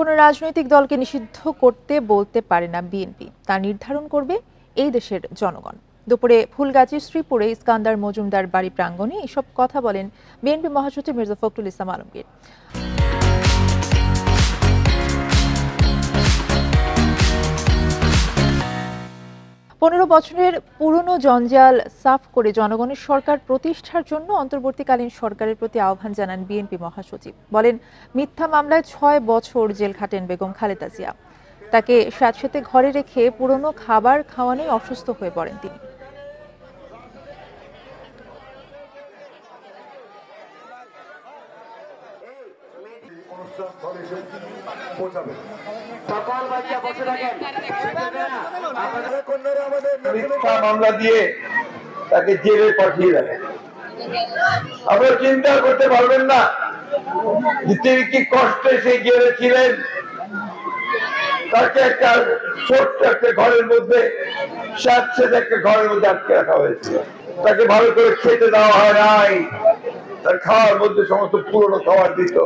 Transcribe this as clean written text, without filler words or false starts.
কোনো রাজনৈতিক দলকে নিষিদ্ধ করতে বলতে পারে না বিএনপি, তা নির্ধারণ করবে এই দেশের জনগণ। দুপুরে ফুলগাজীর শ্রীপুরে ইস্কান্দার মজুমদার বাড়ি প্রাঙ্গণে এসব কথা বলেন বিএনপি মহাসচিব মির্জা ফখরুল ইসলাম আলমগীর। 15 বছরের পুরনো জঞ্জাল সাফ করে জনগণের সরকার প্রতিষ্ঠার জন্য অন্তর্বর্তীকালীন সরকারের প্রতি আহ্বান জানান বিএনপি মহাসচিব। বলেন, মিথ্যা মামলায় 6 বছর জেল খাটেন বেগম খালেদা জিয়া। তাকে স্যাঁতসেঁতে ঘরে রেখে পুরনো খাবার খাওয়ানোয় অসুস্থ হয়ে পড়েন তিনি। মিথ্যা মামলা দিয়ে তাকে জেলে পাঠিয়ে দেয়। আপনারা চিন্তা করতে পারবেন না যে তিনি কি কষ্টে সেই জেলে ছিলেন। তাকে একটা ছোট্ট একটা ঘরের মধ্যে স্যাঁতসেঁতে একটা ঘরের মধ্যে আটকে রাখা হয়েছিল। তাকে ভালো করে খেতে দেওয়া হয় নাই। তার খাওয়ার মধ্যে সমস্ত পুরনো খাবার দিত।